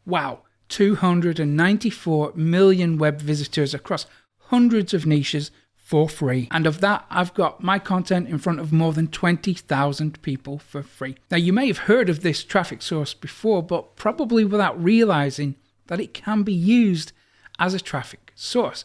Wow, 294 million web visitors across hundreds of niches for free. And of that, I've got my content in front of more than 20,000 people for free. Now, you may have heard of this traffic source before, but probably without realizing that it can be used as a traffic source.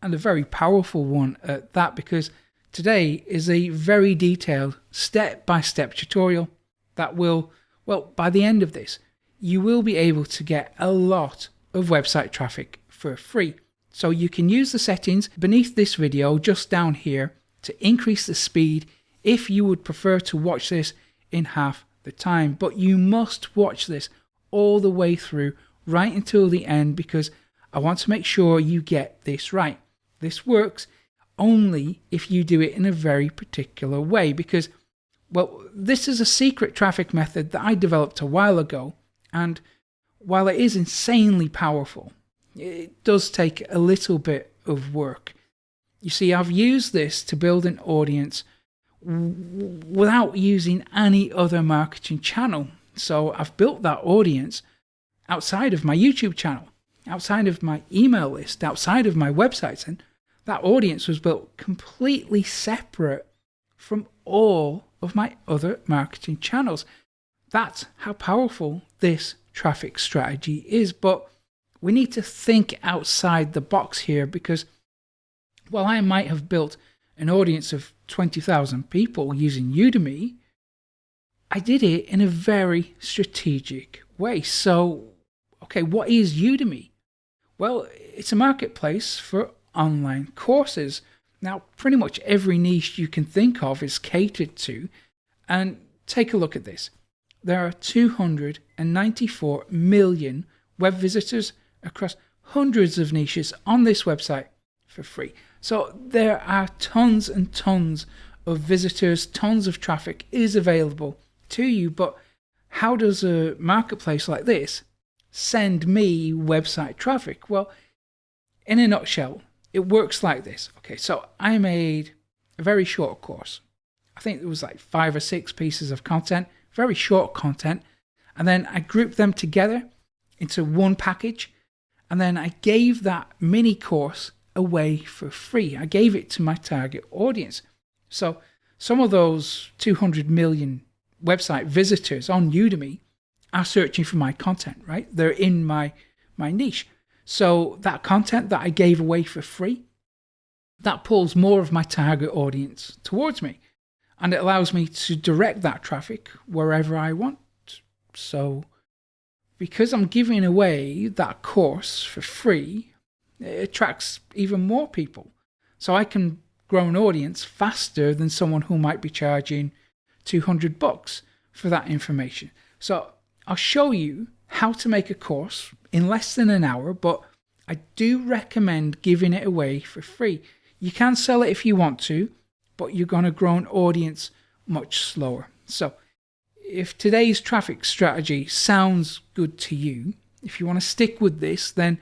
And a very powerful one at that, because today is a very detailed step-by-step tutorial that will, well, by the end of this, you will be able to get a lot of website traffic for free. So you can use the settings beneath this video just down here to increase the speed if you would prefer to watch this in half the time. But you must watch this all the way through right until the end, because I want to make sure you get this right. This works only if you do it in a very particular way, because, well, this is a secret traffic method that I developed a while ago, and while it is insanely powerful, it does take a little bit of work. You see, I've used this to build an audience without using any other marketing channel. So I've built that audience outside of my YouTube channel, outside of my email list, outside of my websites, and that audience was built completely separate from all of my other marketing channels. That's how powerful this traffic strategy is. But we need to think outside the box here, because while I might have built an audience of 20,000 people using Udemy, I did it in a very strategic way. So, okay, what is Udemy? Well, it's a marketplace for online courses. Now, pretty much every niche you can think of is catered to. And take a look at this. There are 294 million web visitors across hundreds of niches on this website for free. So there are tons and tons of visitors, tons of traffic is available to you. But how does a marketplace like this send me website traffic? Well, in a nutshell, it works like this. Okay, so I made a very short course. I think it was like 5 or 6 pieces of content, very short content. And then I grouped them together into one package. And then I gave that mini course away for free. I gave it to my target audience. So some of those 200 million website visitors on Udemy are searching for my content, right? They're in my niche. So that content that I gave away for free, that pulls more of my target audience towards me. And it allows me to direct that traffic wherever I want. So because I'm giving away that course for free, it attracts even more people. So I can grow an audience faster than someone who might be charging $200 for that information. So I'll show you how to make a course in less than an hour, but I do recommend giving it away for free. You can sell it if you want to, but you're going to grow an audience much slower. So if today's traffic strategy sounds good to you, if you want to stick with this, then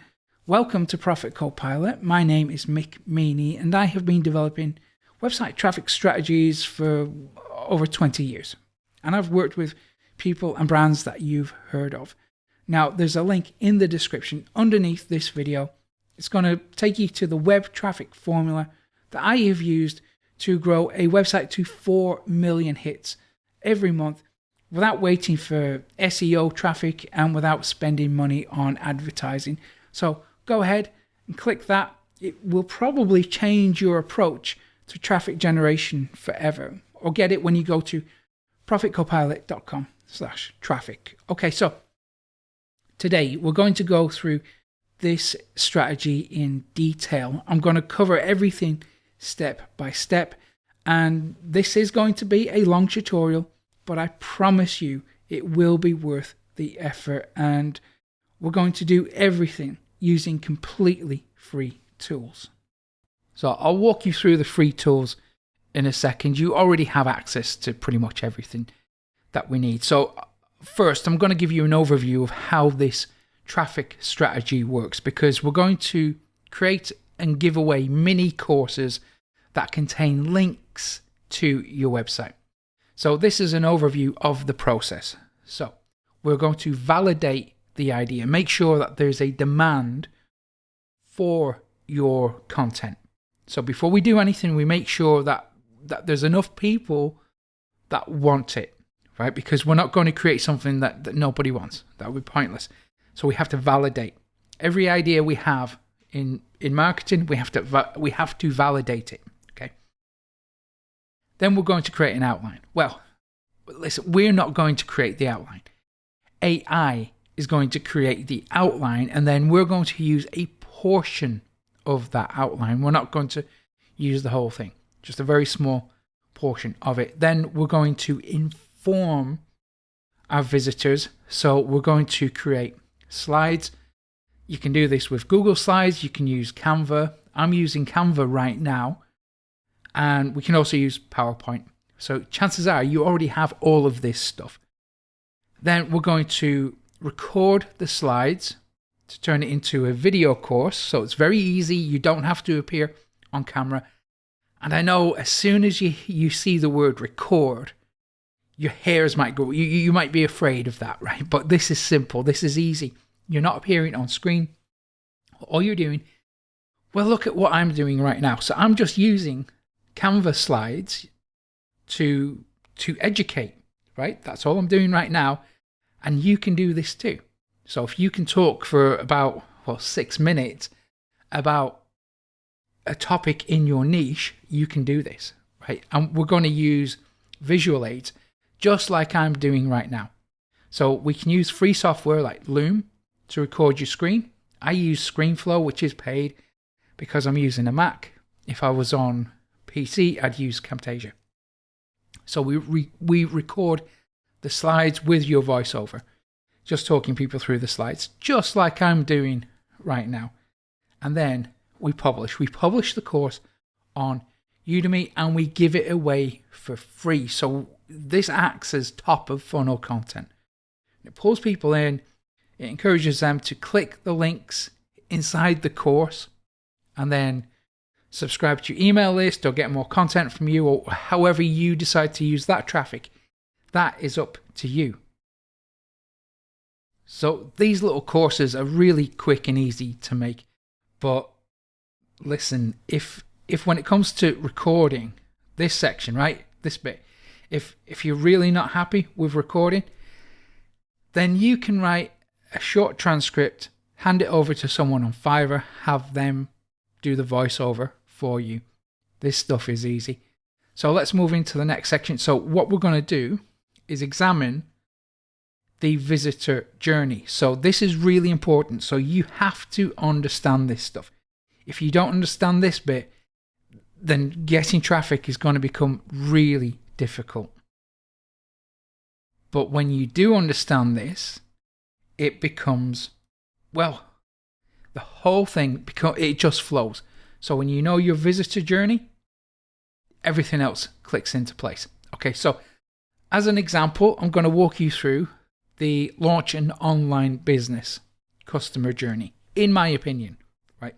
welcome to Profit Copilot. My name is Mick Meaney, and I have been developing website traffic strategies for over 20 years. And I've worked with people and brands that you've heard of. Now, there's a link in the description underneath this video. It's going to take you to the web traffic formula that I have used to grow a website to 4 million hits every month without waiting for SEO traffic and without spending money on advertising. So go ahead and click that. It will probably change your approach to traffic generation forever. Or get it when you go to profitcopilot.com/traffic. Okay, so today we're going to go through this strategy in detail. I'm going to cover everything step by step, and this is going to be a long tutorial, but I promise you it will be worth the effort, and we're going to do everything using completely free tools. So I'll walk you through the free tools in a second. You already have access to pretty much everything that we need. So first, I'm going to give you an overview of how this traffic strategy works, because we're going to create and give away mini courses that contain links to your website. So this is an overview of the process. So we're going to validate the idea. Make sure that there's a demand for your content. So before we do anything, we make sure that there's enough people that want it, right? Because we're not going to create something that nobody wants. That would be pointless. So we have to validate. Every idea we have in marketing, we have to validate it, okay? Then we're going to create an outline. Well, listen, we're not going to create the outline. AI is going to create the outline, and then we're going to use a portion of that outline. We're not going to use the whole thing, just a very small portion of it. Then we're going to inform our visitors. So we're going to create slides. You can do this with Google Slides. You can use Canva. I'm using Canva right now. And we can also use PowerPoint. So chances are you already have all of this stuff. Then we're going to record the slides to turn it into a video course. So it's very easy. You don't have to appear on camera. And I know as soon as you see the word record, your hairs might go, you might be afraid of that, right? But this is simple. This is easy. You're not appearing on screen. All you're doing, well, look at what I'm doing right now. So I'm just using Canva slides to educate, right? That's all I'm doing right now. And you can do this too. So if you can talk for about, 6 minutes about a topic in your niche, you can do this, right? And we're going to use visual aids just like I'm doing right now. So we can use free software like Loom to record your screen. I use ScreenFlow, which is paid because I'm using a Mac. If I was on PC, I'd use Camtasia. So we record the slides with your voiceover, just talking people through the slides, just like I'm doing right now. And then we publish. We publish the course on Udemy and we give it away for free. So this acts as top of funnel content. It pulls people in. It encourages them to click the links inside the course and then subscribe to your email list or get more content from you, or however you decide to use that traffic. That is up to you. So these little courses are really quick and easy to make. But listen, if when it comes to recording this section, right, this bit, if you're really not happy with recording, then you can write a short transcript, hand it over to someone on Fiverr, have them do the voiceover for you. This stuff is easy. So let's move into the next section. So what we're going to do is examine the visitor journey. So this is really important. So you have to understand this stuff. If you don't understand this bit, then getting traffic is going to become really difficult. But when you do understand this, it becomes, well, the whole thing, it just flows. So when you know your visitor journey, everything else clicks into place. Okay, so as an example, I'm going to walk you through the launch an online business customer journey, in my opinion, right?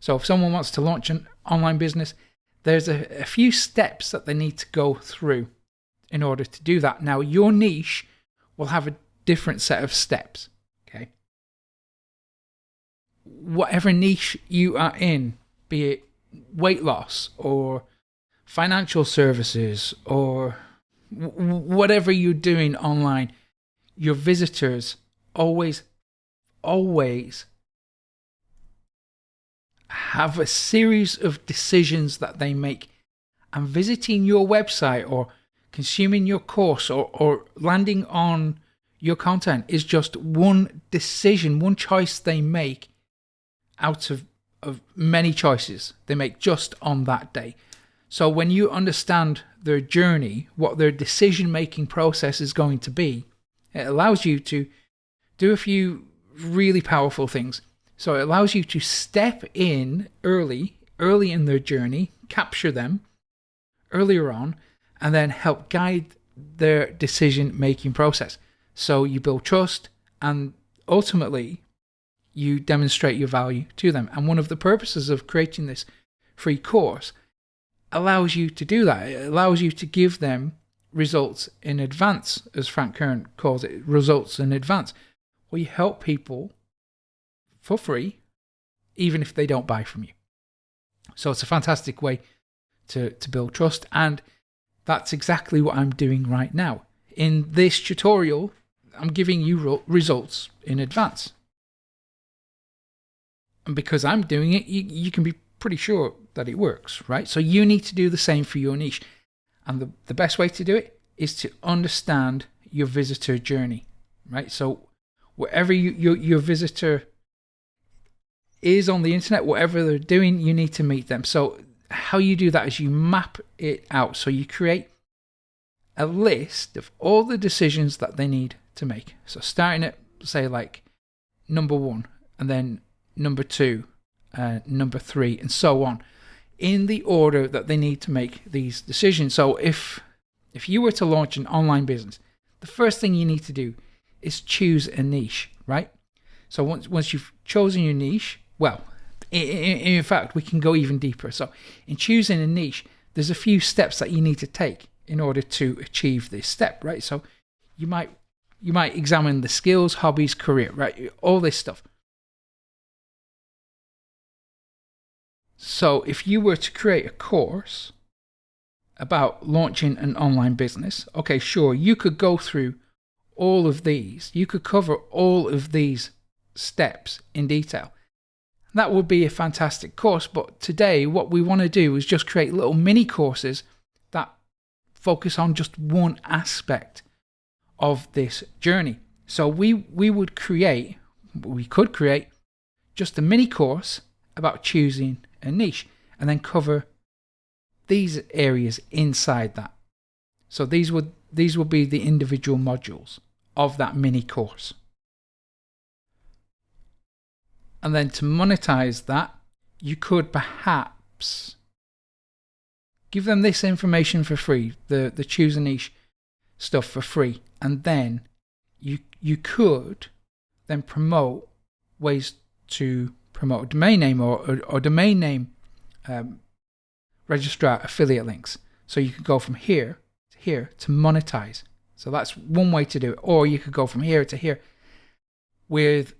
So if someone wants to launch an online business, there's a few steps that they need to go through in order to do that. Now, your niche will have a different set of steps, okay? Whatever niche you are in, be it weight loss or financial services or whatever you're doing online, your visitors always have a series of decisions that they make. And visiting your website or consuming your course or landing on your content is just one decision, one choice they make out of many choices they make just on that day. So when you understand their journey, what their decision-making process is going to be, it allows you to do a few really powerful things. So it allows you to step in early in their journey, capture them earlier on, and then help guide their decision-making process. So you build trust and ultimately you demonstrate your value to them. And one of the purposes of creating this free course allows you to do that. It allows you to give them results in advance, as Frank Kern calls it, results in advance. or you help people for free, even if they don't buy from you. So it's a fantastic way to build trust. And that's exactly what I'm doing right now. In this tutorial, I'm giving you results in advance. And because I'm doing it, you can be pretty sure that it works, right? So you need to do the same for your niche. And the best way to do it is to understand your visitor journey, right? So wherever your visitor is on the internet, whatever they're doing, you need to meet them. So how you do that is you map it out. So you create a list of all the decisions that they need to make. So starting at, say, like number 1, and then number 2, number 3, and so on, in the order that they need to make these decisions. So if you were to launch an online business, the first thing you need to do is choose a niche, right? So once you've chosen your niche, well, in fact, we can go even deeper. So in choosing a niche, there's a few steps that you need to take in order to achieve this step, right? So you might examine the skills, hobbies, career, right? All this stuff. So if you were to create a course about launching an online business, okay, sure, you could go through all of these. You could cover all of these steps in detail. That would be a fantastic course, but today what we want to do is just create little mini courses that focus on just one aspect of this journey. So we could create just a mini course about choosing a niche and then cover these areas inside that. So these would be the individual modules of that mini course. And then to monetize that, you could perhaps give them this information for free, the choose a niche stuff for free, and then you could then promote ways to promote a domain name or domain name registrar affiliate links. So you could go from here to monetize. So that's one way to do it. Or you could go from here to here with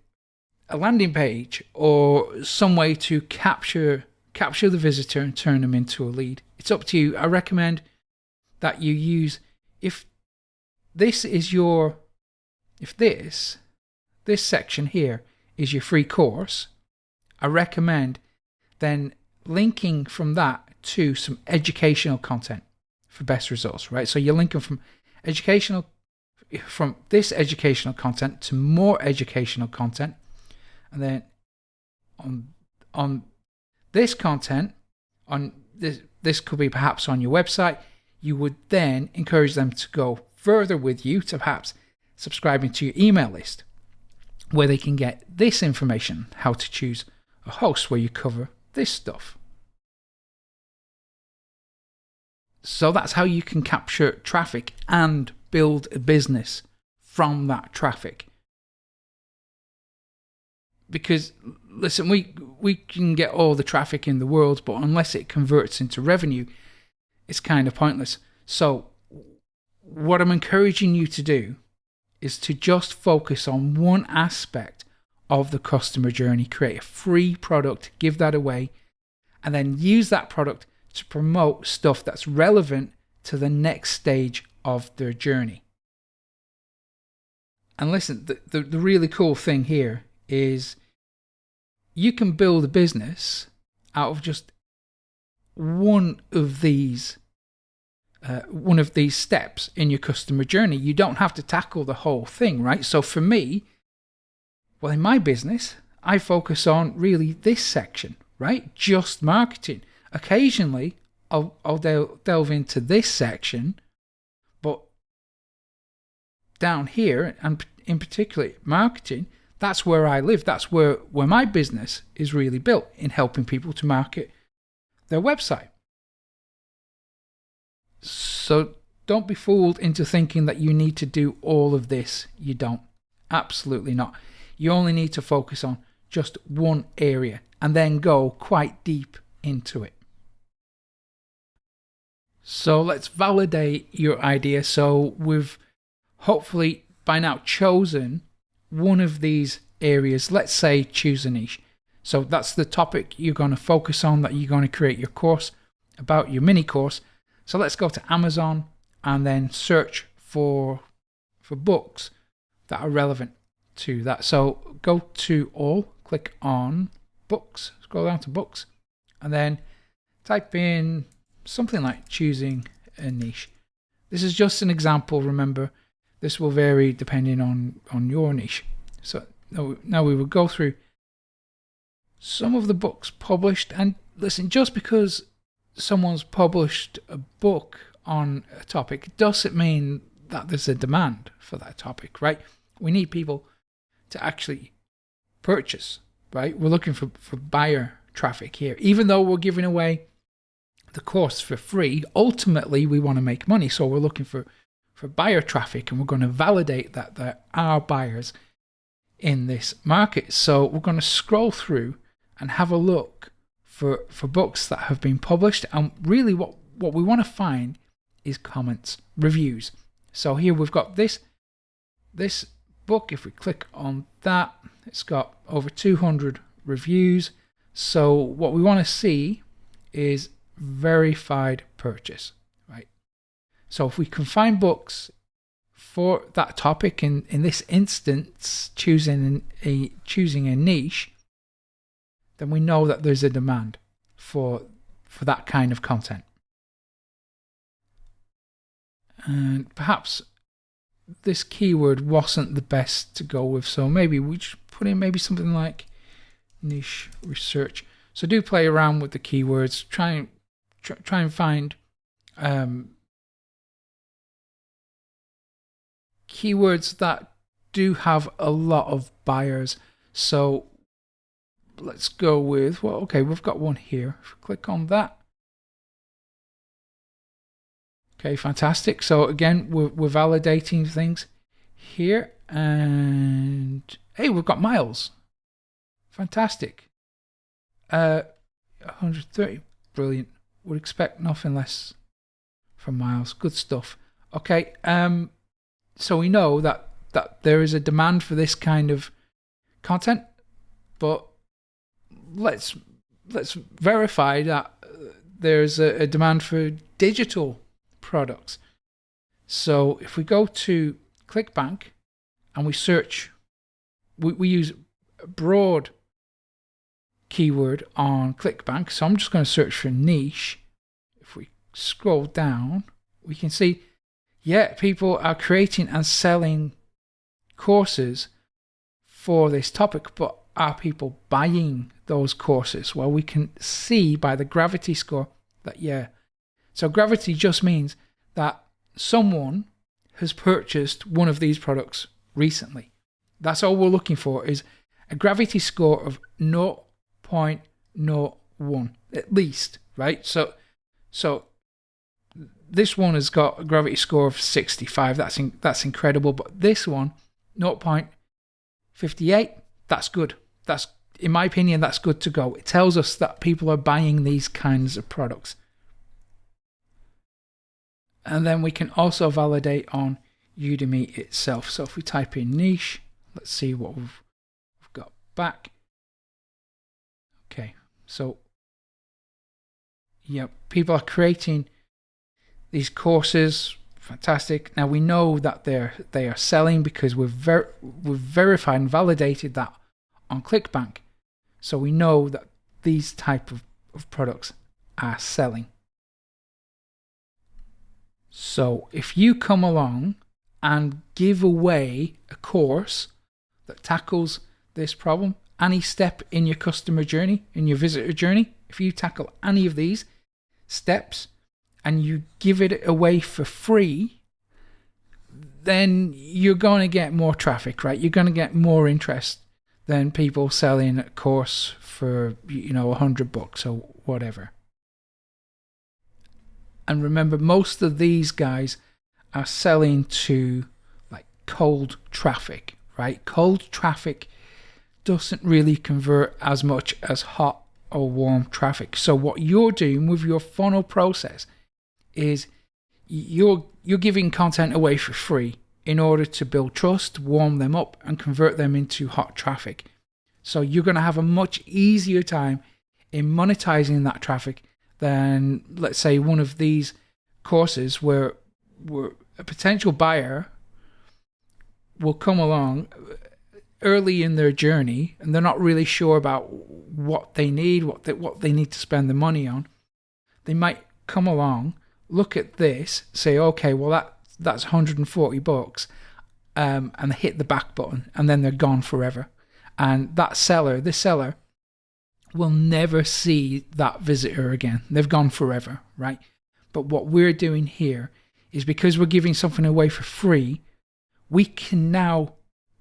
a landing page or some way to capture the visitor and turn them into a lead. It's up to you. I recommend that you use, if this section here is your free course, I recommend then linking from that to some educational content for best results, right? So you're linking from this educational content to more educational content, and then on this content, on this could be perhaps on your website, you would then encourage them to go further with you to perhaps subscribing to your email list, where they can get this information, how to choose a host where you cover this stuff. So that's how you can capture traffic and build a business from that traffic. Because listen, we can get all the traffic in the world, but unless it converts into revenue, it's kind of pointless. So what I'm encouraging you to do is to just focus on one aspect of the customer journey. Create a free product, give that away, and then use that product to promote stuff that's relevant to the next stage of their journey. And listen, the really cool thing here is you can build a business out of just one of these steps in your customer journey. You don't have to tackle the whole thing, right? So for me, well, in my business, I focus on really this section, right? Just marketing. Occasionally, I'll delve into this section, but down here, and in particular marketing, that's where I live. That's where my business is really built, in helping people to market their website. So don't be fooled into thinking that you need to do all of this. You don't. Absolutely not. You only need to focus on just one area and then go quite deep into it. So let's validate your idea. So we've hopefully by now chosen one of these areas. Let's say choose a niche. So that's the topic you're going to focus on, that you're going to create your course about, your mini course. So let's go to Amazon and then search for books that are relevant to that. So go to all, click on books, scroll down to books, and then type in something like choosing a niche. This is just an example. Remember, this will vary depending on your niche. So now we will go through some of the books published. And listen, just because someone's published a book on a topic doesn't mean that there's a demand for that topic, right? We need people to actually purchase, right? We're looking for buyer traffic here. Even though we're giving away the course for free, ultimately we want to make money. So we're looking for buyer traffic, and we're going to validate that there are buyers in this market. So we're going to scroll through and have a look for books that have been published. And really what we want to find is comments, reviews. So here we've got this book. If we click on that, it's got over 200 reviews. So what we want to see is verified purchase, right? So if we can find books for that topic, in this instance, choosing a niche, then we know that there's a demand for that kind of content. And perhaps this keyword wasn't the best to go with, so maybe we just put in maybe something like niche research. So do play around with the keywords. Try and find keywords that do have a lot of buyers. So let's go with, well, okay, we've got one here. If we click on that. Okay, fantastic. So again, we're validating things here, and hey, we've got miles. Fantastic. 130, brilliant. Would expect nothing less from miles. Good stuff. Okay, so we know that there is a demand for this kind of content, but let's verify that there's a demand for digital products. So if we go to ClickBank and we search, we use a broad keyword on ClickBank. So I'm just going to search for niche. If we scroll down, we can see, yeah, people are creating and selling courses for this topic, but are people buying those courses? Well, we can see by the gravity score that, yeah. So gravity just means that someone has purchased one of these products recently. That's all we're looking for, is a gravity score of 0.01 at least, right? So this one has got a gravity score of 65. That's incredible. But this one, 0.58, that's good. That's, in my opinion, that's good to go. It tells us that people are buying these kinds of products. And then we can also validate on Udemy itself. So if we type in niche, let's see what we've got back. Okay, so yeah, people are creating these courses. Fantastic. Now we know that they are selling because we've verified and validated that on ClickBank. So we know that these type of products are selling. So if you come along and give away a course that tackles this problem, any step in your customer journey, in your visitor journey, if you tackle any of these steps and you give it away for free, then you're going to get more traffic, right? You're going to get more interest than people selling a course for, $100 or whatever. And remember, most of these guys are selling to like cold traffic, right? Cold traffic doesn't really convert as much as hot or warm traffic. So what you're doing with your funnel process is you're giving content away for free, in order to build trust, warm them up, and convert them into hot traffic. So you're going to have a much easier time in monetizing that traffic than, let's say, one of these courses where a potential buyer will come along early in their journey and they're not really sure about what they need, what they need to spend the money on. They might come along, look at this, say, okay, well that's $140, and hit the back button, and then they're gone forever. And this seller will never see that visitor again. They've gone forever, right? But what we're doing here is, because we're giving something away for free, we can now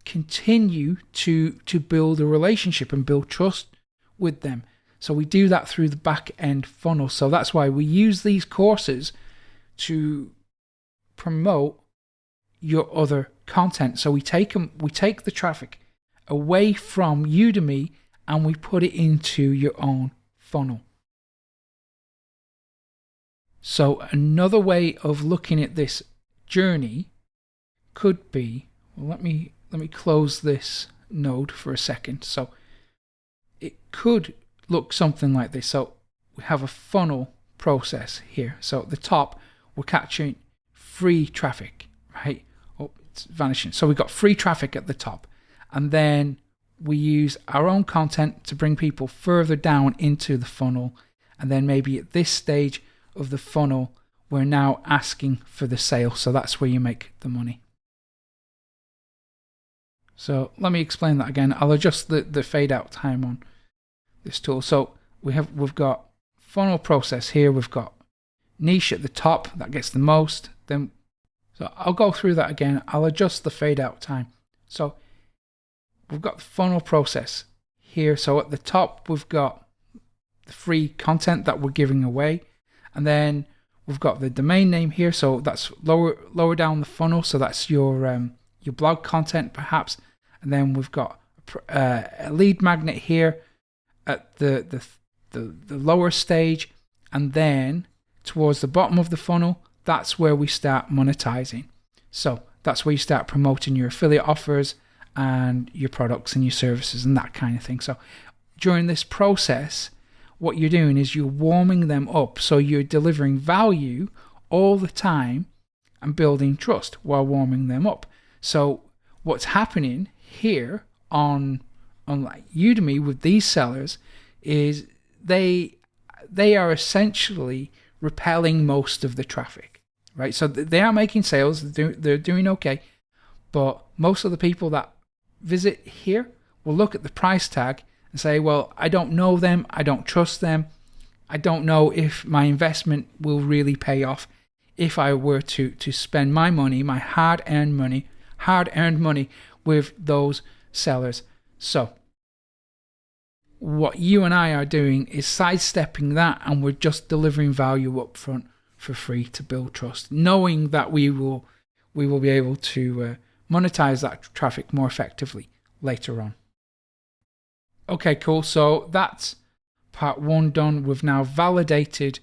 continue to build a relationship and build trust with them. So we do that through the back end funnel. So that's why we use these courses to promote your other content. So we take the traffic away from Udemy and we put it into your own funnel. So another way of looking at this journey could be, well, let me close this node for a second. So it could look something like this. So we have a funnel process here. So at the top, we're capturing free traffic, right? Oh, it's vanishing. So we've got free traffic at the top. And then we use our own content to bring people further down into the funnel. And then maybe at this stage of the funnel, we're now asking for the sale. So that's where you make the money. So let me explain that again. I'll adjust the fade out time on this tool. So we've got funnel process here. We've got niche at the top that gets the most. So I'll go through that again. I'll adjust the fade out time. So we've got the funnel process here. So at the top, we've got the free content that we're giving away. And then we've got the domain name here. So that's lower down the funnel. So that's your blog content perhaps. And then we've got a lead magnet here at the lower stage. And then towards the bottom of the funnel, that's where we start monetizing. So that's where you start promoting your affiliate offers and your products and your services and that kind of thing. So during this process, what you're doing is you're warming them up. So you're delivering value all the time and building trust while warming them up. So what's happening here on like Udemy with these sellers is they are essentially repelling most of the traffic, right? So they are making sales, they're doing okay, but most of the people that visit here will look at the price tag and say, well, I don't know them, I don't trust them, I don't know if my investment will really pay off if I were to spend my money, my hard-earned money with those sellers. So what you and I are doing is sidestepping that, and we're just delivering value up front for free to build trust, knowing that we will be able to monetize that traffic more effectively later on. Okay, cool. So that's part one done. We've now validated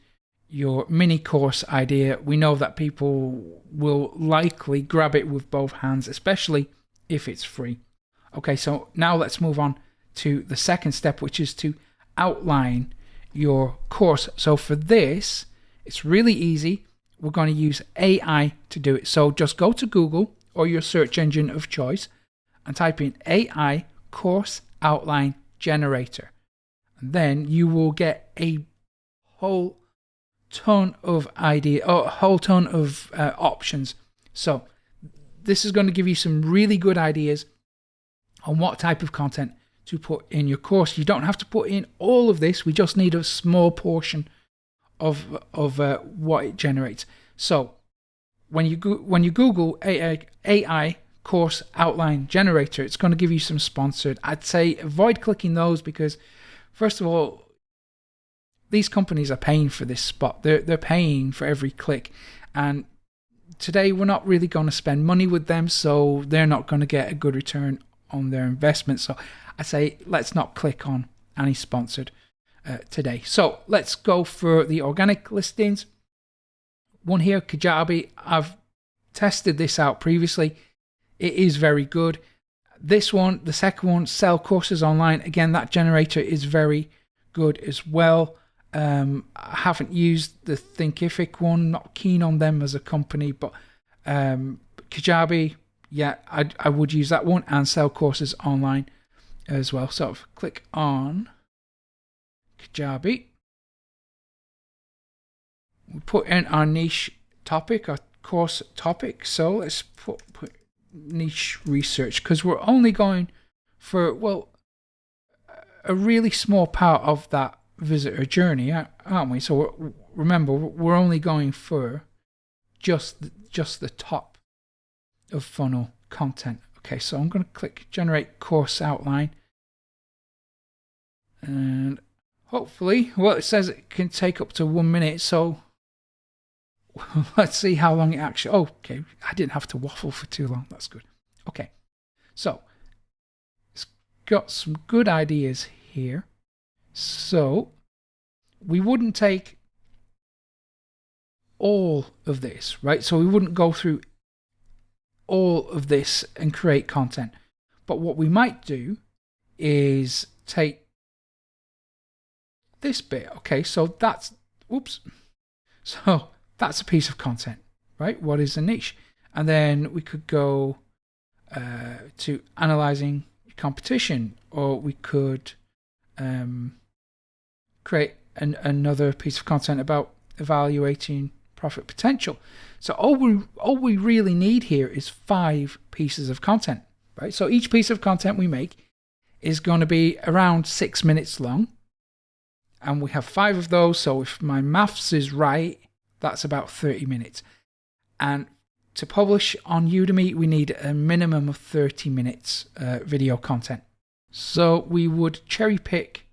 your mini course idea. We know that people will likely grab it with both hands, especially if it's free. Okay, so now let's move on to the second step, which is to outline your course. So for this, it's really easy. We're going to use AI to do it. So just go to Google or your search engine of choice and type in AI course outline generator. And then you will get a whole ton of options. So this is going to give you some really good ideas on what type of content to put in your course. You don't have to put in all of this. We just need a small portion of what it generates. So when you Google AI course outline generator, it's going to give you some sponsored. I'd say avoid clicking those because, first of all, these companies are paying for this spot. They're paying for every click, and today we're not really going to spend money with them, so they're not going to get a good return on their investment. So I say let's not click on any sponsored today. So let's go for the organic listings. One here, Kajabi. I've tested this out previously. it is very good. This one, the second one, sell courses online. Again, that generator is very good as well. I haven't used the Thinkific one, not keen on them as a company, but Kajabi, yeah, I would use that one, and sell courses online as well. So if I click on Kajabi, we put in our niche topic, our course topic. So let's put niche research, because we're only going for, well, a really small part of that visitor journey, aren't we? So remember, we're only going for just the top of funnel content. Okay, so I'm going to click generate course outline, and hopefully, well, it says it can take up to 1 minute, so let's see how long it actually. Oh, okay, I didn't have to waffle for too long. That's good. Okay, so it's got some good ideas here. So we wouldn't take all of this, right? So we wouldn't go through all of this and create content. But what we might do is take this bit. Okay, so that's, oops. So that's a piece of content, right? What is a niche? And then we could go to analyzing competition, or we could create another piece of content about evaluating profit potential. So all we really need here is 5 pieces of content, right? So each piece of content we make is going to be around 6 minutes long, and we have 5 of those. So if my maths is right, that's about 30 minutes. And to publish on Udemy, we need a minimum of 30 minutes video content. So we would cherry pick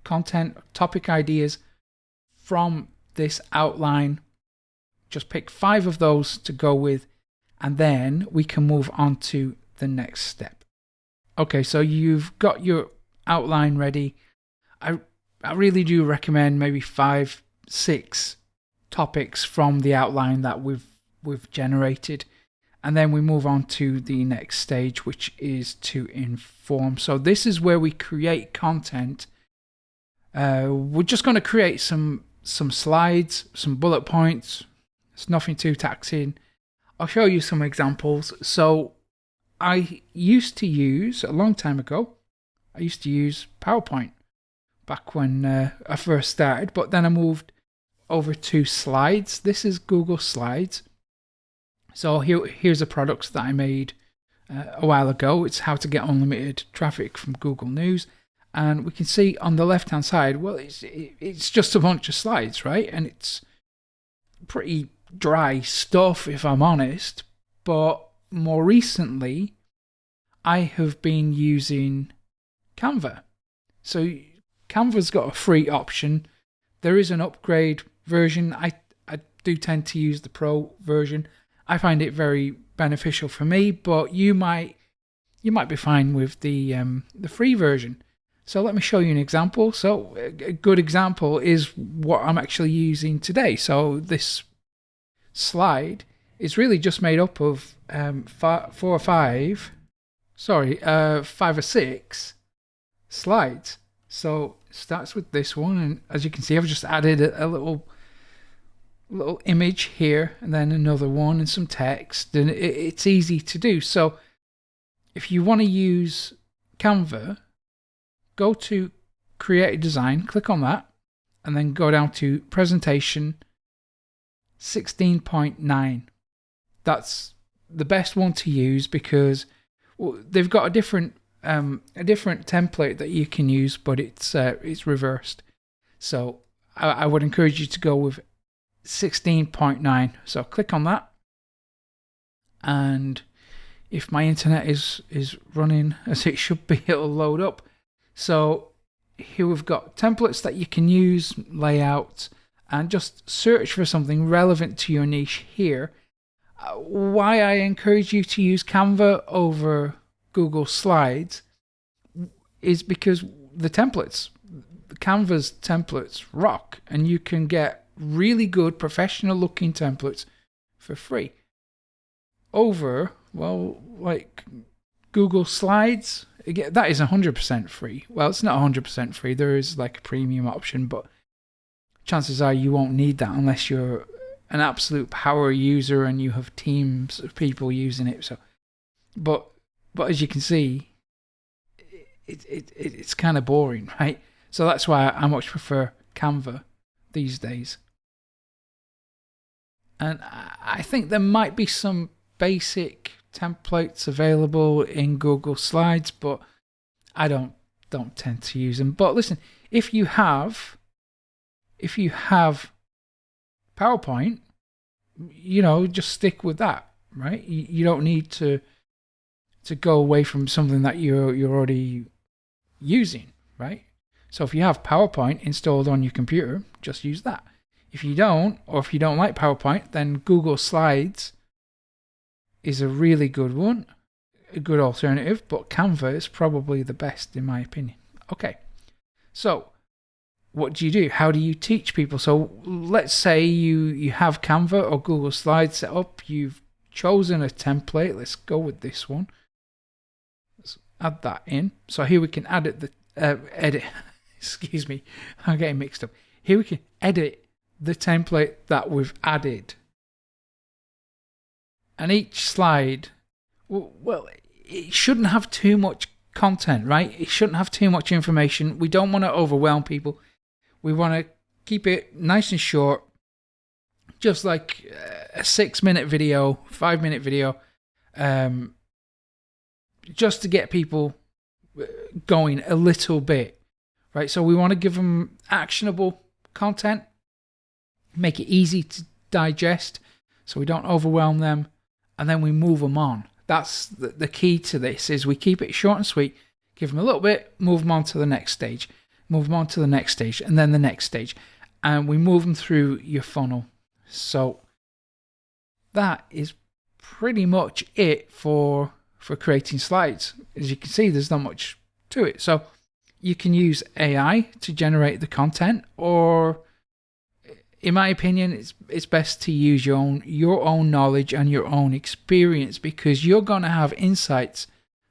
content, topic ideas from this outline, just pick 5 of those to go with, and then we can move on to the next step. Okay, so you've got your outline ready. I really do recommend maybe 5, 6 topics from the outline that we've generated, and then we move on to the next stage, which is to inform. So this is where we create content. We're just going to create some slides, some bullet points. It's nothing too taxing. I'll show you some examples. So I used to use, a long time ago, I used to use PowerPoint back when I first started, but then I moved over to slides. This is Google Slides. So here's a product that I made a while ago. It's how to get unlimited traffic from Google News. And we can see on the left-hand side, well, it's just a bunch of slides, right? And it's pretty dry stuff, if I'm honest. But more recently, I have been using Canva. So Canva's got a free option. There is an upgrade version. I do tend to use the Pro version. I find it very beneficial for me, but you might be fine with the free version. So let me show you an example. So a good example is what I'm actually using today. So this slide is really just made up of 5 or 6 slides. So it starts with this one, and as you can see, I've just added a little image here, and then another one, and some text, and it's easy to do. So if you want to use Canva, go to Create a Design, click on that, and then go down to Presentation 16.9. That's the best one to use because they've got a different template that you can use, but it's reversed. So I would encourage you to go with 16.9. So click on that, and if my internet is running as it should be, it'll load up. So here we've got templates that you can use, layout, and just search for something relevant to your niche here. Why I encourage you to use Canva over Google Slides is because the Canva's templates rock, and you can get really good professional looking templates for free. Over Well, like Google Slides, again, that is 100% free. Well, it's not 100% free. There is like a premium option, but chances are you won't need that unless you're an absolute power user and you have teams of people using it. So, but as you can see, it's kind of boring, right? So that's why I much prefer Canva these days. And I think there might be some basic templates available in Google Slides, but I don't tend to use them. But listen, if you have PowerPoint, just stick with that, right? You don't need to go away from something that you're already using, right? So if you have PowerPoint installed on your computer, just use that. If you don't, or if you don't like PowerPoint, then Google Slides is a really good one, a good alternative, but Canva is probably the best in my opinion. Okay, so what do you do? How do you teach people? So let's say you have Canva or Google Slides set up, you've chosen a template. Let's go with this one. Let's add that in. So here we can edit excuse me, I'm getting mixed up. Here we can edit the template that we've added. And each slide, well, it shouldn't have too much content, right? It shouldn't have too much information. We don't want to overwhelm people. We want to keep it nice and short, just like a 6-minute video, 5-minute video, just to get people going a little bit, right? So we want to give them actionable content, make it easy to digest so we don't overwhelm them, and then we move them on. That's the key to this, is we keep it short and sweet, give them a little bit, move them on to the next stage, move them on to the next stage, and then the next stage, and we move them through your funnel. So that is pretty much it for creating slides. As you can see, there's not much to it. So you can use AI to generate the content, or in my opinion, it's best to use your own knowledge and your own experience, because you're going to have insights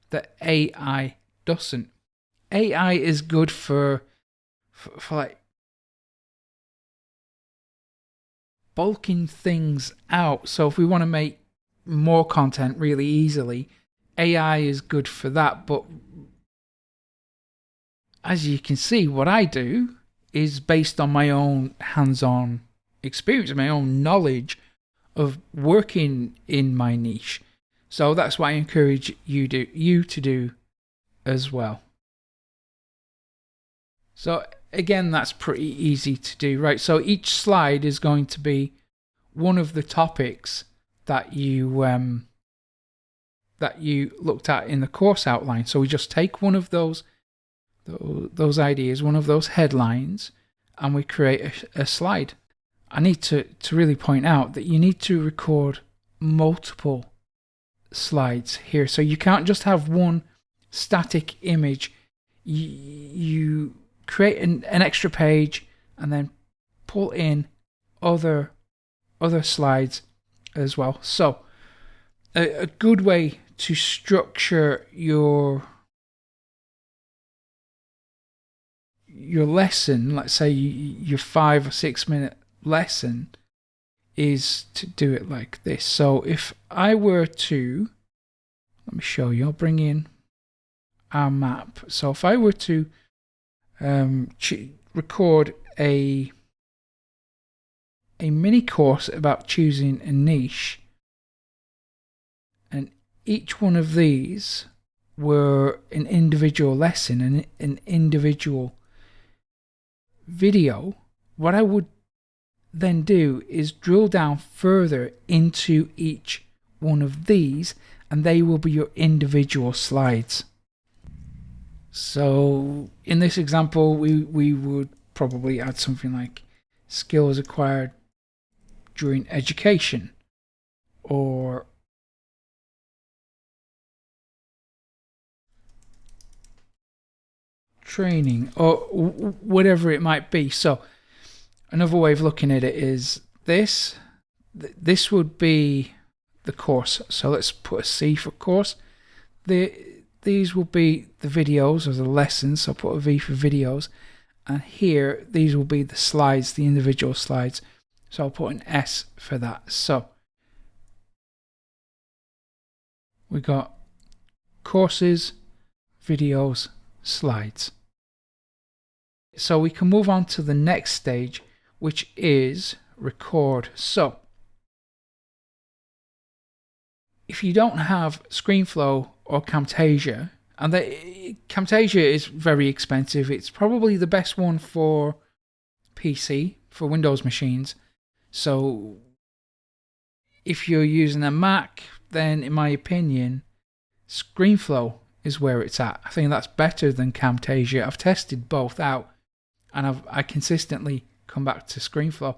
that AI doesn't. AI is good for like bulking things out. So if we want to make more content really easily, AI is good for that. But as you can see, what I do is based on my own hands-on experience, my own knowledge of working in my niche. So that's what I encourage you to do as well. So again, that's pretty easy to do, right? So each slide is going to be one of the topics that you looked at in the course outline. So we just take one of those ideas, one of those headlines, and we create a slide. I need to really point out that you need to record multiple slides here. So you can't just have one static image. You create an extra page and then pull in other slides as well. So a good way to structure your lesson, let's say your 5 or 6 minute lesson, is to do it like this. So if I were to, let me show you, I'll bring in our map. So if I were to record a mini course about choosing a niche, and each one of these were an individual lesson and an individual video, what I would then do is drill down further into each one of these, and they will be your individual slides. So in this example, we would probably add something like skills acquired during education, or training, or whatever it might be. So another way of looking at it is this would be the course. So let's put a C for course. These will be the videos or the lessons, so I'll put a V for videos. And here, these will be the slides, the individual slides. So I'll put an S for that. So we got courses, videos, slides. So we can move on to the next stage, which is record. So if you don't have ScreenFlow or Camtasia, and Camtasia is very expensive, it's probably the best one for PC, for Windows machines. So if you're using a Mac, then in my opinion, ScreenFlow is where it's at. I think that's better than Camtasia. I've tested both out, and I consistently come back to ScreenFlow.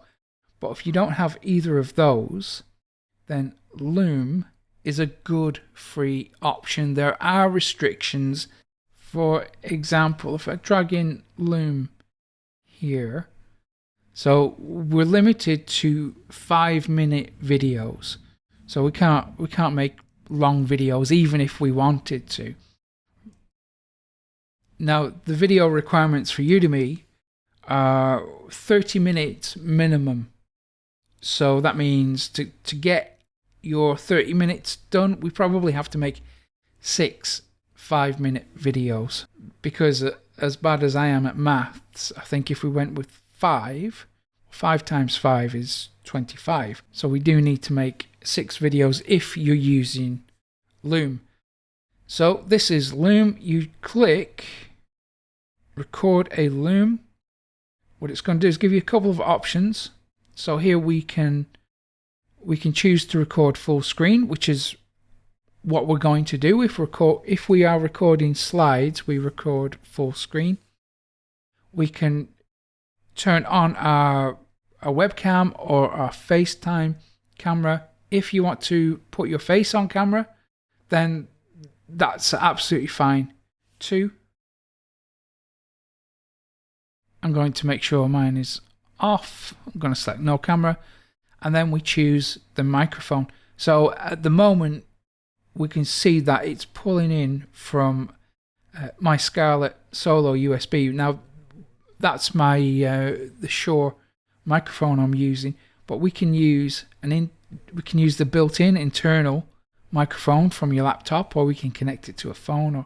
But if you don't have either of those, then Loom is a good free option. There are restrictions. For example, if I drag in Loom here, so we're limited to 5-minute videos. So we can't make long videos even if we wanted to. Now the video requirements for Udemy are 30 minutes minimum. So that means to get your 30 minutes done, we probably have to make 6 5-minute videos, because as bad as I am at maths, I think if we went with 5 times 5 is 25. So we do need to make 6 videos if you're using Loom. So this is Loom. You click record a Loom. What it's going to do is give you a couple of options. So here we can choose to record full screen, which is what we're going to do. If we are recording slides, we record full screen. We can turn on our webcam or our FaceTime camera. If you want to put your face on camera, then that's absolutely fine too. I'm going to make sure mine is off. I'm going to select no camera, and then we choose the microphone. So at the moment, we can see that it's pulling in from my Scarlett Solo USB. Now, that's my the Shure microphone I'm using, but we can use the built-in internal microphone from your laptop, or we can connect it to a phone, or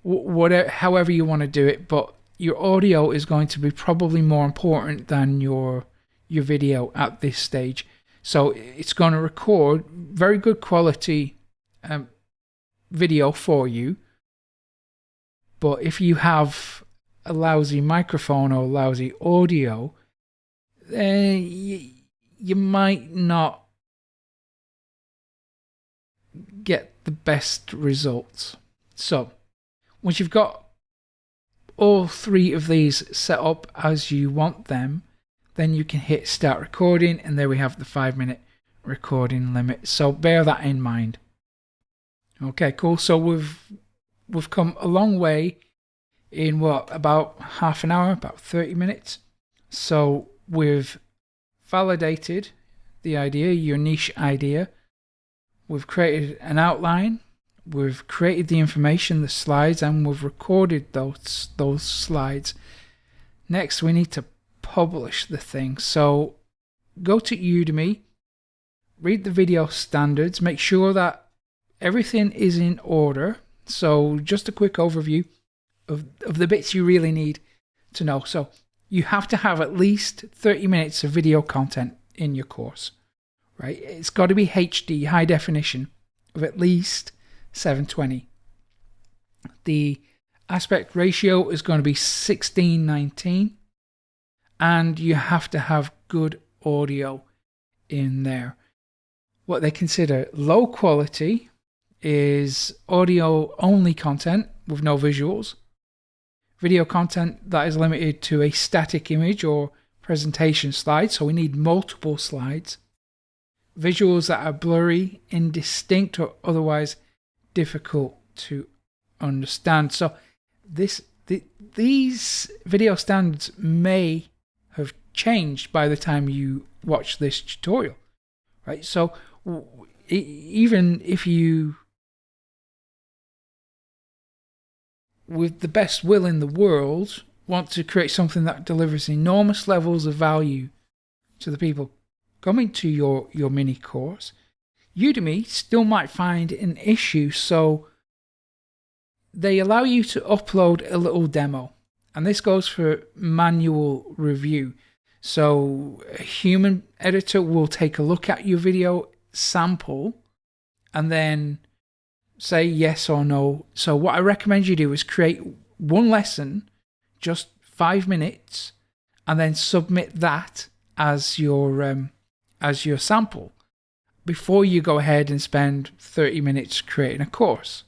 whatever, however you want to do it. But your audio is going to be probably more important than your video at this stage. So it's going to record very good quality video for you. But if you have a lousy microphone or lousy audio, you might not get the best results. So once you've got all 3 of these set up as you want them, then you can hit start recording, and there we have the 5-minute recording limit. So bear that in mind. Okay, cool. So we've come a long way in about half an hour, about 30 minutes. So we've validated the idea, your niche idea. We've created an outline. We've created the information, the slides, and we've recorded those slides. Next, we need to publish the thing. So go to Udemy, read the video standards, make sure that everything is in order. So just a quick overview of the bits you really need to know. So you have to have at least 30 minutes of video content in your course, right? It's got to be HD, high definition, of at least 720. The aspect ratio is going to be 16:19, and you have to have good audio in there. What they consider low quality is audio only content with no visuals, video content that is limited to a static image or presentation slide, so we need multiple slides, visuals that are blurry, indistinct, or otherwise difficult to understand. So these video standards may have changed by the time you watch this tutorial, right? So even if you, with the best will in the world, want to create something that delivers enormous levels of value to the people coming to your mini course, Udemy still might find an issue. So they allow you to upload a little demo, and this goes for manual review. So a human editor will take a look at your video sample and then say yes or no. So what I recommend you do is create one lesson, just 5 minutes, and then submit that as your sample before you go ahead and spend 30 minutes creating a course.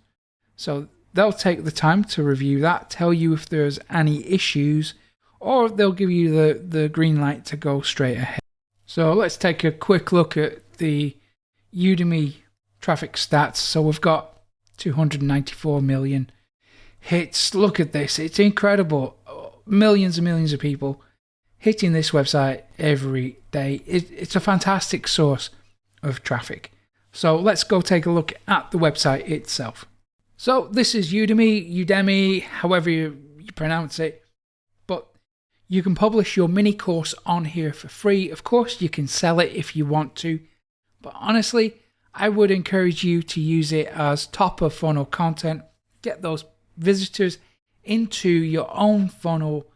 So they'll take the time to review that, tell you if there's any issues, or they'll give you the green light to go straight ahead. So let's take a quick look at the Udemy traffic stats. So we've got 294 million hits. Look at this. It's incredible. Millions and millions of people hitting this website every day. It's a fantastic source of traffic. So let's go take a look at the website itself. So this is Udemy, however you pronounce it. But you can publish your mini course on here for free. Of course, you can sell it if you want to. But honestly, I would encourage you to use it as top of funnel content. Get those visitors into your own funnel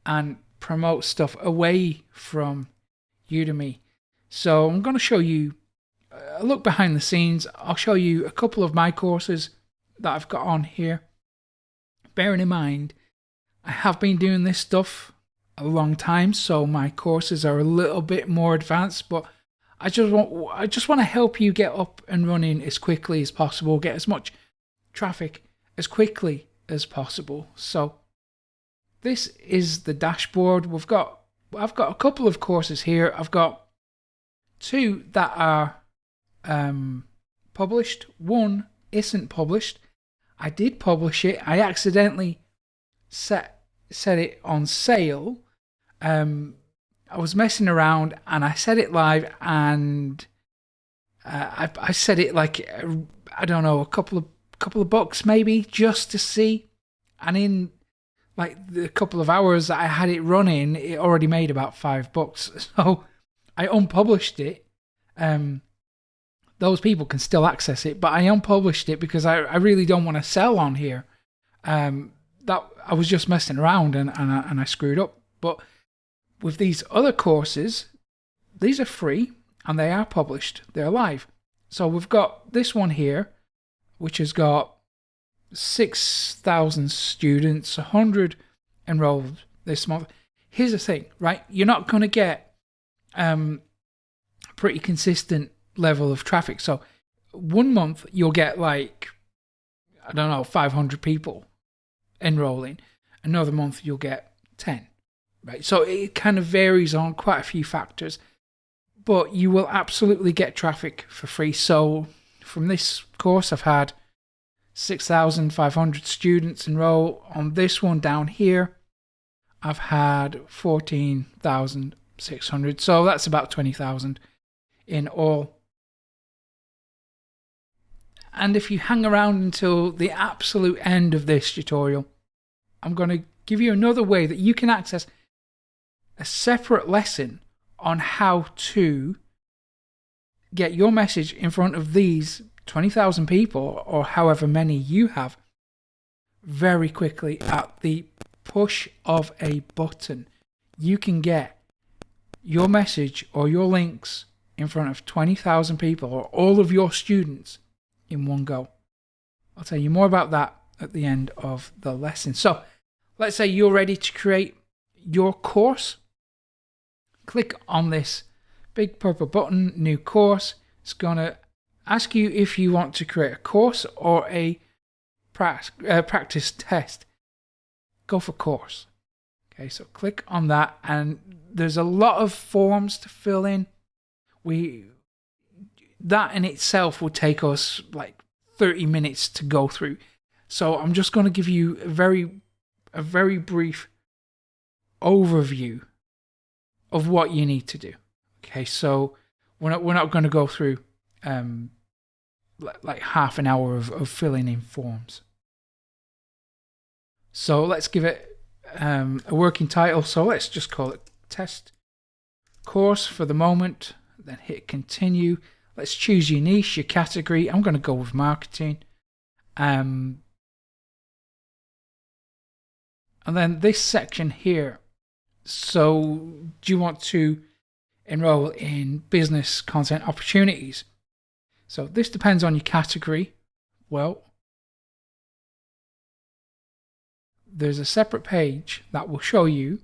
and promote stuff away from Udemy. So I'm going to show you a look behind the scenes. I'll show you a couple of my courses that I've got on here. Bearing in mind, I have been doing this stuff a long time, so my courses are a little bit more advanced, but I just want to help you get up and running as quickly as possible, get as much traffic as quickly as possible. So this is the dashboard. I've got a couple of courses here. I've got 2 that are published. 1 isn't published. I did publish it. I accidentally set it on sale. I was messing around and I set it live, and I set it like, I don't know, a couple of bucks maybe, just to see. And in like the couple of hours that I had it running, it already made about $5. So I unpublished it. Those people can still access it, but I unpublished it because I really don't want to sell on here. That I was just messing around and I screwed up. But with these other courses, these are free and they are published. They're live. So we've got this one here, which has got 6,000 students, 100 enrolled this month. Here's the thing, right? You're not going to get pretty consistent level of traffic. So 1 month you'll get like, I don't know, 500 people enrolling. Another month you'll get 10. Right, so it kind of varies on quite a few factors, but you will absolutely get traffic for free. So from this course, I've had 6,500 students enroll. On this one down here, I've had 14,600. So that's about 20,000 in all. And if you hang around until the absolute end of this tutorial, I'm going to give you another way that you can access a separate lesson on how to get your message in front of these 20,000 people, or however many you have, very quickly at the push of a button. You can get your message or your links in front of 20,000 people or all of your students in one go. I'll tell you more about that at the end of the lesson. So let's say you're ready to create your course. Click on this big purple button, new course. It's going to ask you if you want to create a course or a practice test. Go for course. Okay, so click on that, and there's a lot of forms to fill in. That in itself will take us like 30 minutes to go through. So I'm just going to give you a very brief overview of what you need to do. Okay, so we're not going to go through like half an hour of filling in forms. So let's give it a working title. So let's just call it test course for the moment. Then hit continue. Let's choose your niche, your category. I'm going to go with marketing. And then this section here. So do you want to enroll in business content opportunities? So this depends on your category. Well, there's a separate page that will show you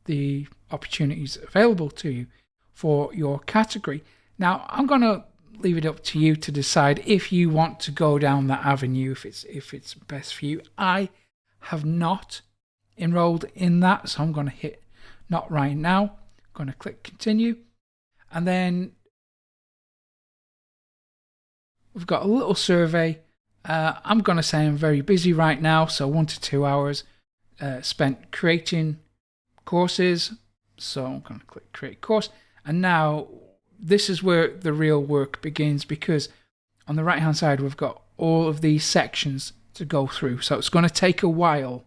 the opportunities available to you for your category. Now, I'm going to leave it up to you to decide if you want to go down that avenue, if it's best for you. I have not enrolled in that, so I'm going to hit not right now. I'm going to click continue, and then we've got a little survey. I'm going to say I'm very busy right now, so 1 to 2 hours spent creating courses. So I'm going to click create course, and now this is where the real work begins, because on the right hand side we've got all of these sections to go through, so it's going to take a while.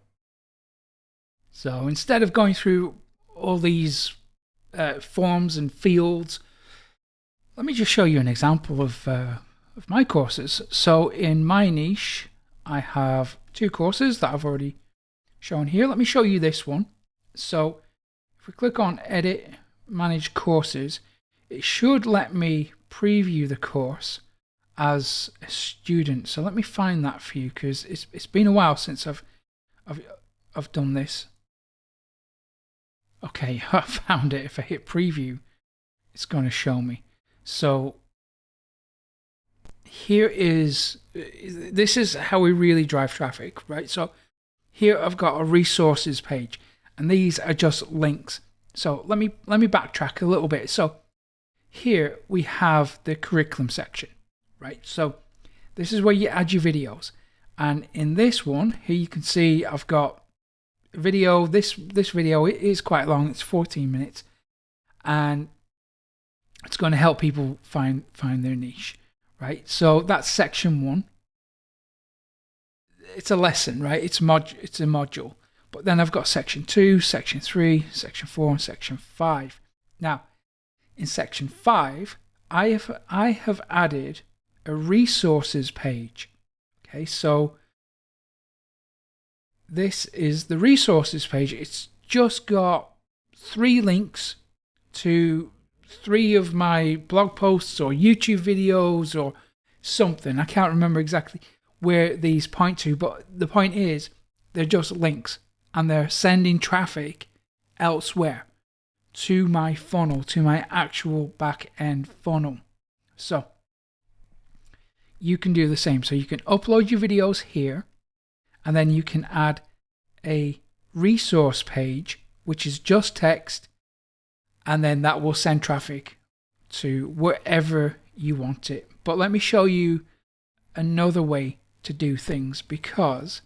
So instead of going through all these forms and fields, let me just show you an example of my courses. So in my niche, I have 2 courses that I've already shown here. Let me show you this one. So if we click on edit, manage courses, it should let me preview the course as a student. So let me find that for you, because it's been a while since I've done this. Okay, I found it. If I hit preview, it's going to show me. So this is how we really drive traffic, right? So here I've got a resources page, and these are just links. So let me backtrack a little bit. So here we have the curriculum section, right? So this is where you add your videos, and in this one here you can see I've got a video. This video is quite long. It's 14 minutes, and it's going to help people find their niche, right? So that's section 1. It's a lesson, right? It's a module. But then I've got section 2, section 3, section 4, and section 5. Now, in section 5, I have added a resources page. Okay, so this is the resources page. It's just got 3 links to 3 of my blog posts or YouTube videos or something. I can't remember exactly where these point to, but the point is they're just links, and they're sending traffic elsewhere to my funnel, to my actual back end funnel. So you can do the same. So you can upload your videos here, and then you can add a resource page, which is just text, and then that will send traffic to wherever you want it. But let me show you another way to do things, because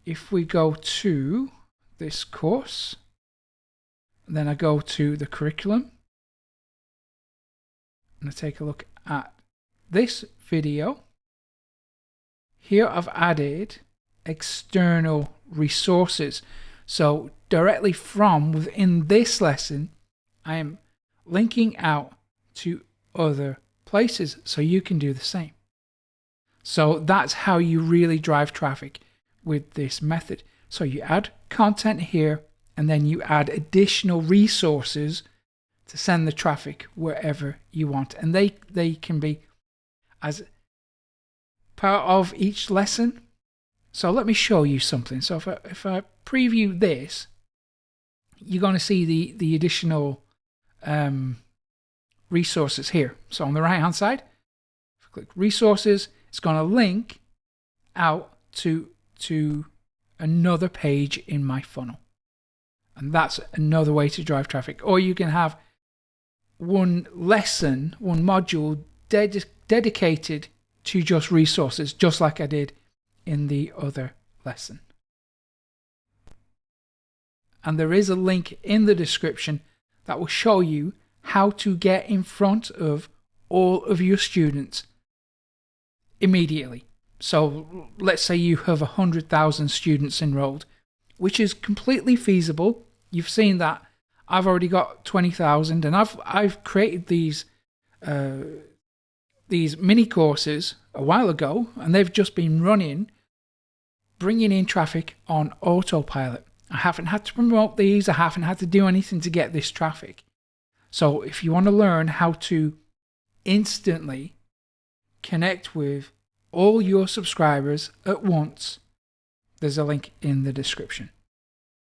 if we go to this course, then I go to the curriculum, and I take a look at this video. Here I've added external resources. So directly from within this lesson, I am linking out to other places, so you can do the same. So that's how you really drive traffic with this method. So you add content here, and then you add additional resources to send the traffic wherever you want. And they can be as part of each lesson. So let me show you something. So if I preview this, you're going to see the additional resources here. So on the right hand side, if I click resources, it's going to link out to another page in my funnel. And that's another way to drive traffic. Or you can have one lesson, one module dedicated to just resources, just like I did in the other lesson. And there is a link in the description that will show you how to get in front of all of your students immediately. So let's say you have 100,000 students enrolled, which is completely feasible. You've seen that I've already got 20,000, and I've created these mini courses a while ago, and they've just been running, bringing in traffic on autopilot. I haven't had to promote these. I haven't had to do anything to get this traffic. So if you want to learn how to instantly connect with all your subscribers at once, there's a link in the description.